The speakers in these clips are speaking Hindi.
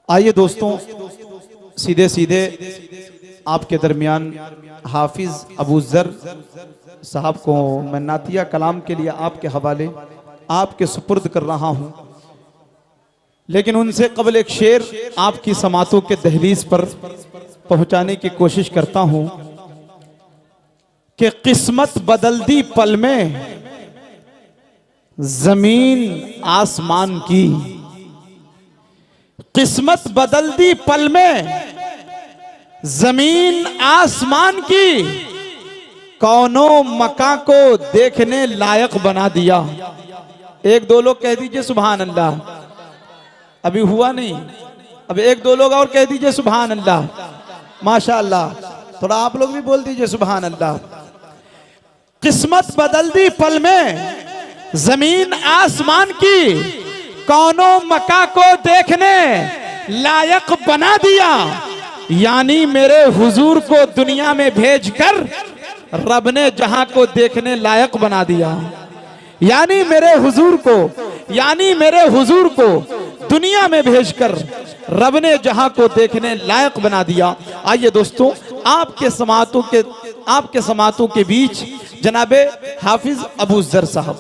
आइए दोस्तों, सीधे सीधे आपके दरमियान हाफिज अबू ज़र साहब को मैं नातिया कलाम के लिए आपके हवाले आपके सुपुर्द कर रहा हूं। लेकिन उनसे कबल एक शेर आपकी समातों के दहलीज पर पहुंचाने की कोशिश करता हूं कि किस्मत बदल दी पल में जमीन आसमान की, किस्मत बदल दी पल में जमीन आसमान की, कौनो मका को देखने लायक बना दिया। एक दो लोग कह दीजिए सुभान अल्लाह। अभी हुआ नहीं, अब एक दो लोग और कह दीजिए सुभान अल्लाह। माशा अल्लाह, थोड़ा आप लोग भी बोल दीजिए सुभान अल्लाह। किस्मत बदल दी पल में जमीन आसमान की, कौनो मका को देखने लायक बना दिया। यानी मेरे हुजूर को दुनिया में भेजकर रब ने जहां को देखने लायक बना दिया। यानी मेरे हुजूर को दुनिया में भेजकर रब ने जहां को देखने लायक बना दिया। आइए दोस्तों, आपके समातों के बीच जनाबे हाफिज अबू ज़र साहब।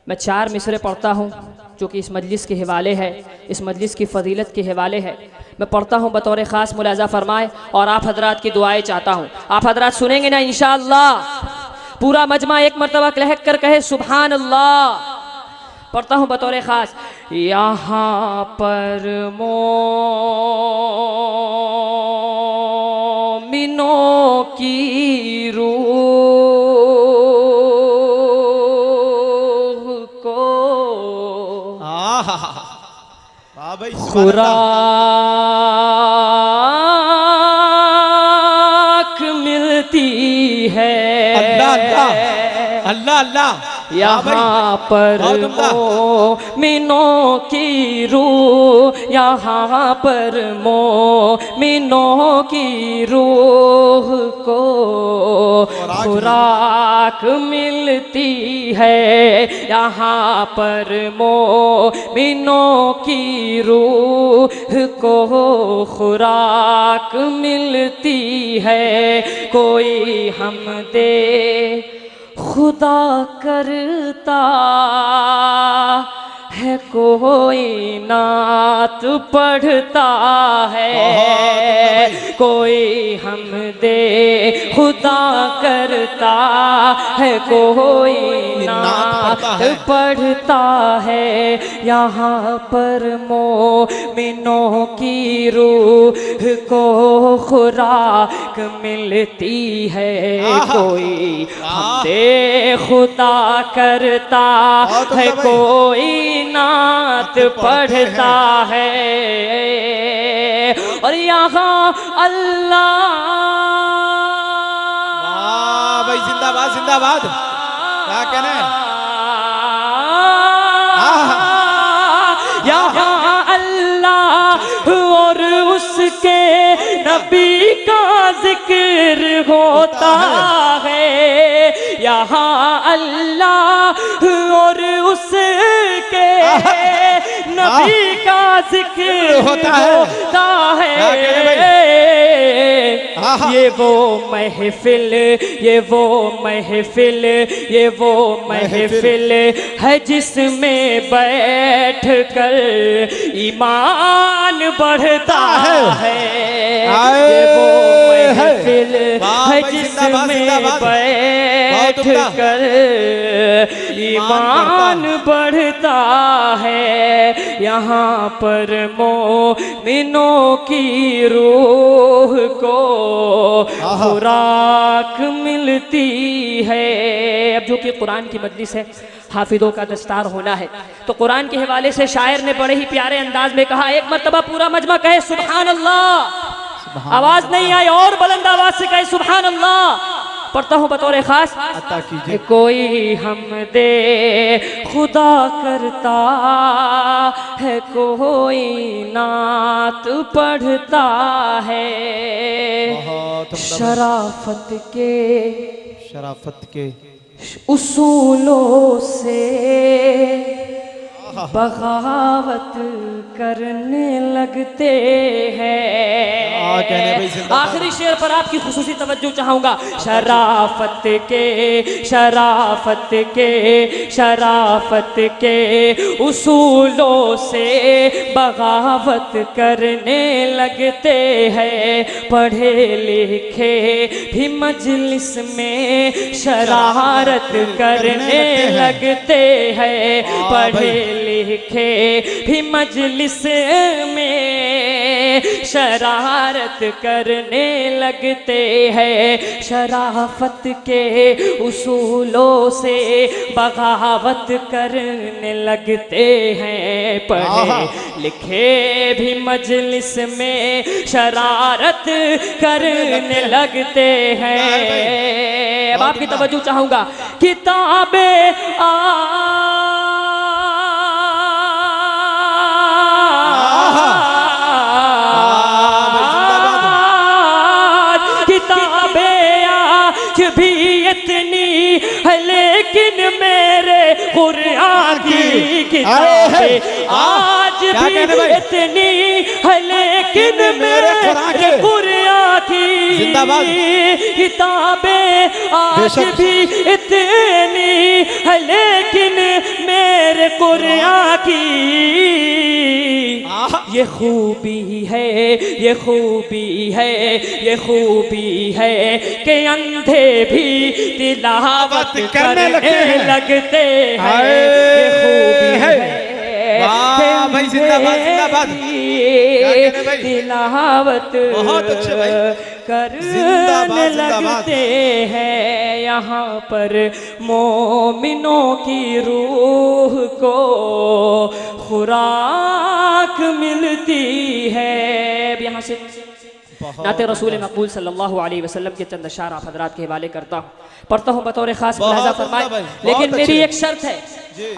मैं 4 मिसरे पढ़ता हूँ जो कि इस मजलिस के हवाले है, इस मजलिस की फजीलत के हवाले है। मैं पढ़ता हूँ बतौर ख़ास, मुलाज़ा फरमाए और आप हजरात की दुआएं चाहता हूँ। आप हजरात सुनेंगे ना इंशाअल्लाह। पूरा मजमा एक मरतबा लहक कर कहे सुभान अल्लाह। पढ़ता हूँ बतौर ख़ास। यहाँ पर मोमिनों की रूह को खुराक मिलती है। अल्लाह अल्लाह, यहाँ पर मोमिनों की रूह, यहाँ पर मोमिनों की रूह को खुराक मिलती है। यहाँ पर मोमिनों की रूह को खुराक मिलती है। कोई हमदे खुदा करता है, कोई नात पढ़ता है। कोई हमदे खुदा करता है, कोई नात पढ़ता है। यहाँ पर मोमिनों की रूह को खुराक मिलती है। कोई हमदे खुदा करता है, कोई नात पढ़ता है। और यहाँ अल्लाह भाई जिंदाबाद जिंदाबाद, क्या कहना है। यहाँ अल्लाह और उसके नबी का जिक्र होता है। यहाँ अल्लाह और उसके नबी का जिक्र होता है। ये वो महफिल, ये वो महफिल, ये वो महफिल है जिसमें बैठ कर ईमान बढ़ता है। ये वो महफिल है जिसमें बैठ कर ईमान बढ़ता है। यहाँ पर मोमिनों की रूह को खुराक मिलती है। अब जो कि कुरान की मजलिस है, हाफिदों का दस्तार होना है, तो कुरान के हवाले से शायर ने बड़े ही प्यारे अंदाज में कहा। एक मर्तबा पूरा मजमा कहे सुभान अल्लाह। आवाज नहीं आई और बुलंद आवाज से कहे सुभान अल्लाह। पढ़ता हूँ बतौर खास। कोई हमदे खुदा करता है, कोई नात पढ़ता है। शराफत के उसूलों से बगावत करने लगते कहने भाई हैं। जिंदाबाद। आखिरी शेर पर आपकी खुसूसी तवज्जो चाहूंगा। शराफत के शराफत के शराफत के उसूलों से बगावत करने लगते हैं। पढ़े लिखे भी मजलिस में शरारत करने लगते हैं। पढ़े लिखे भी मजलिस में शरारत करने लगते हैं। शराफत के उसूलों से बगावत करने लगते हैं। पढ़े लिखे भी मजलिस में शरारत करने लगते हैं। अब आपकी तवज्जो चाहूंगा। किताबें भी इतनी है लेकिन मेरे कुरान की किताबें आज भी इतनी है लेकिन मेरे कुरान की किताबें आज भी इतनी है लेकिन मेरे कुरान की ये खूबी है ये खूबी है ये खूबी है कि अंधे भी तिलावत करने लगते हैं। ये खूबी है भाई जिंदाबाद जिंदाबाद तिलावत बहुत अच्छे भाई करने लगते हैं। यहाँ पर मोमिनों की रूह को खुराक मिलती है। अब यहाँ से नाते रसूल मकबूल सल्लल्लाहु अलैहि वसल्लम के चंद अशार आप हजरात के हवाले करता हूँ, पढ़ता हूँ बतौर खास मुलाजा फरमाए। लेकिन मेरी एक शर्त है,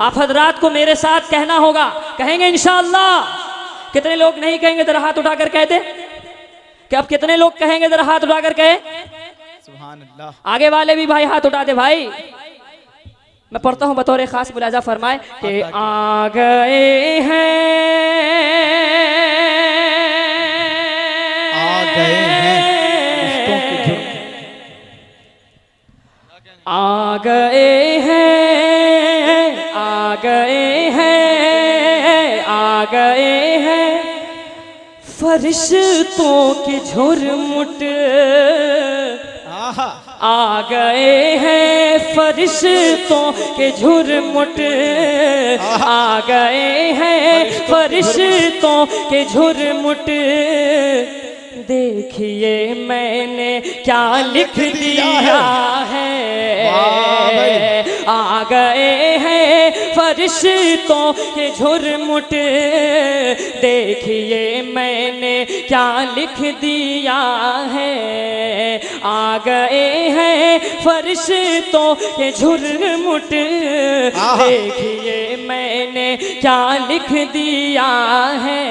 आप हजरात को मेरे साथ कहना होगा। कहेंगे इंशाअल्लाह? कितने लोग नहीं कहेंगे? जरा हाथ उठाकर कह दे कि अब कितने लोग कहेंगे? जरा हाथ उठाकर कहे। सुभान अल्लाह। आगे वाले भी भाई हाथ उठा दे भाई। मैं पढ़ता हूँ बतौर खास मुलाजा फरमाए कि आ गए हैं आ गए हैं आ गए हैं आ गए हैं फरिश्तों के झुरमुट आ गए हैं फरिश्तों के झुरमुट आ गए हैं फरिश्तों के झुरमुट देखिए मैंने क्या लिख दिया है आ गए हैं फरिश्तों के झुरमुट देखिए मैंने क्या लिख दिया है आ गए हैं फरिश्तों के झुरमुट देखिए मैंने क्या लिख दिया है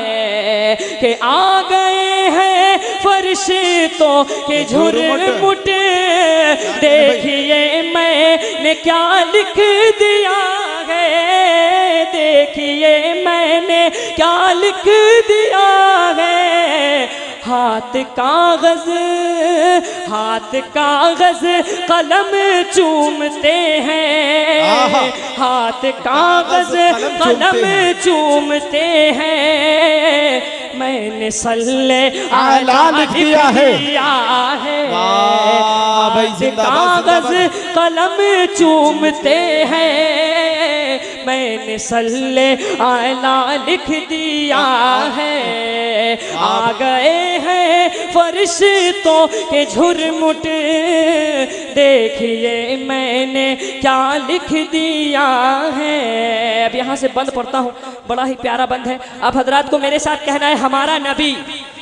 कि आ गए हैं फरिश्तों के झुरमुट देखिए मैंने क्या लिख दिया है देखिए मैंने क्या लिख दिया है हाथ कागज कलम चूमते हैं हाथ कागज कलम चूमते हैं मैंने सल्ले आला लिख दिया है कागज कलम चूमते हैं मैंने सल्ले आला लिख दिया है आ गए हैं फरिश्तों के झुरमुट देखिए मैंने क्या लिख दिया है। अब यहाँ से बंद पढ़ता हूँ, बड़ा ही प्यारा बंद है। आप हजरात को मेरे साथ कहना है हमारा नबी,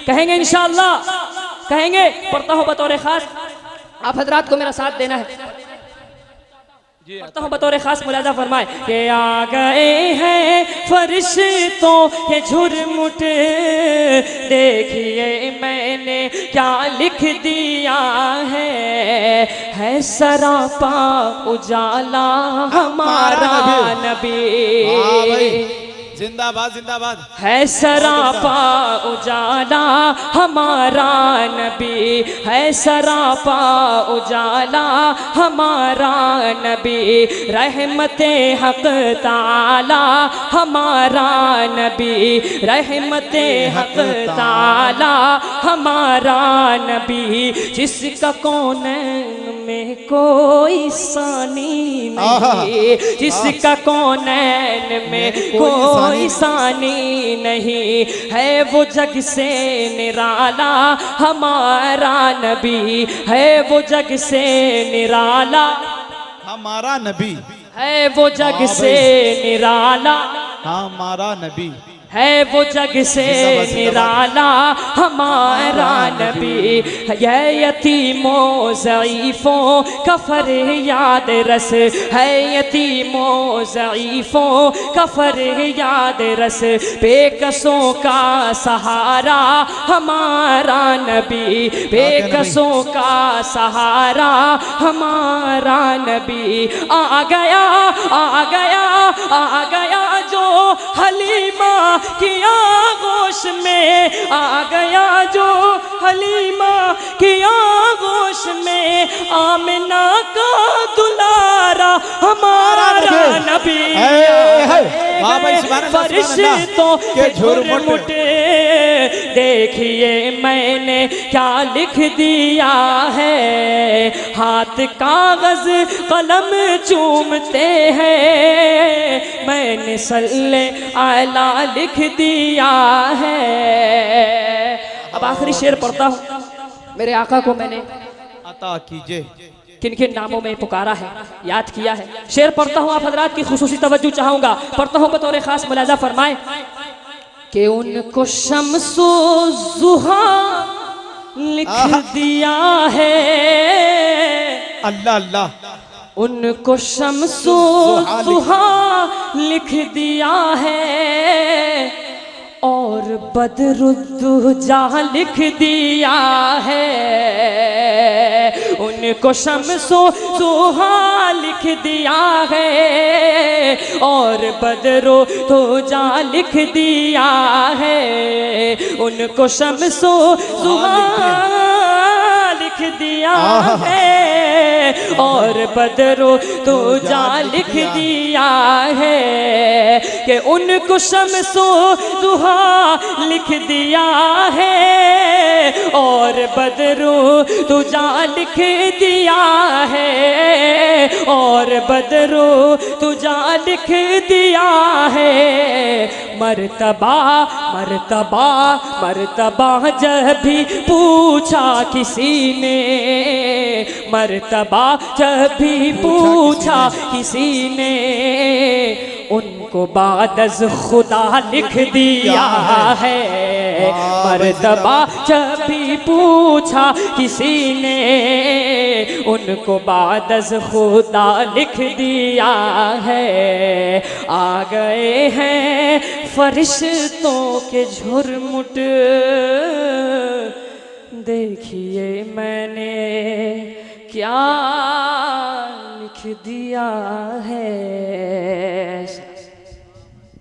कहेंगे इंशाअल्लाह, कहेंगे। पढ़ता हूँ बतौर खास, आप हजरात को मेरा साथ देना है। पढ़ता हूँ बतौर खास, मुलाजा फरमाए कि आ गए हैं फरिश्तों के झुरमुट देखिए मैंने क्या लिख दिया है सरापा उजाला हमारा नबी जिंदाबाद जिंदाबाद। है सरापा उजाला हमारा नबी, है सरापा उजाला हमारा नबी, रहमते हक ताला हमारा नबी, रहमते हक ताला हमारा नबी, जिसका कौनैन में कोई सानी नहीं, जिसका कौनैन में कोई सानी नहीं, है वो जग से निराला हमारा नबी, है वो जग से निराला हमारा नबी, है वो जग से निराला हमारा नबी, है वो जग से निराला हमारा नबी, है यतीमों ज़ईफ़ों का फरियाद रस, है यतीमों ज़ईफ़ों का फरियाद रस, बेकसों का सहारा हमारा नबी, बेकसों का सहारा हमारा नबी। आ गया आ गया आ गया जो हलीमा की आगोश में, आ गया जो हलीमा की आगोश में, आमिना का दुलारा हमारा नबी, फरिश्तों के झुरमुट देखिए मैंने क्या लिख दिया है, हाथ कागज कलम चूमते हैं, मैंने सल्ले आला लिख दिया है। अब आखिरी शेर पढ़ता हूँ। मेरे आका को मैंने अता कीजिए, किन किन नामों में पुकारा है, याद किया है। शेर पढ़ता हूँ, आप हजरात की खुसूसी तवज्जो चाहूंगा। पढ़ता हूँ बतौर खास मुलाजा फरमाए कि उनको शम्सो ज़ुहा लिख दिया है, अल्लाह अल्लाह, उनको शम्सो ज़ुहा लिख दिया है, और बदरुद्दुजा लिख दिया है, उनको शम्सो ज़ुहा लिख दिया है, और बदरुद्दुजा लिख दिया है, उनको शम्सो ज़ुहा लिख दिया है, और बदरुद्दुजा लिख दिया है, कि उनको शम्सो ज़ुहा लिख दिया है, और बदरुद्दुजा लिख दिया है, और बदरुद्दुजा लिख दिया है। मर्तबा मर्तबा मर्तबा जब भी पूछा किसी ने, मर्तबा जब भी पूछा किसी ने, उनको बादज़ खुदा लिख दिया है। मर्तबा जब भी पूछा किसी ने, उनको बादज़ खुदा लिख दिया है। आ गए हैं फरिश्तों के झुरमुट, देखिए मैंने क्या लिख दिया है।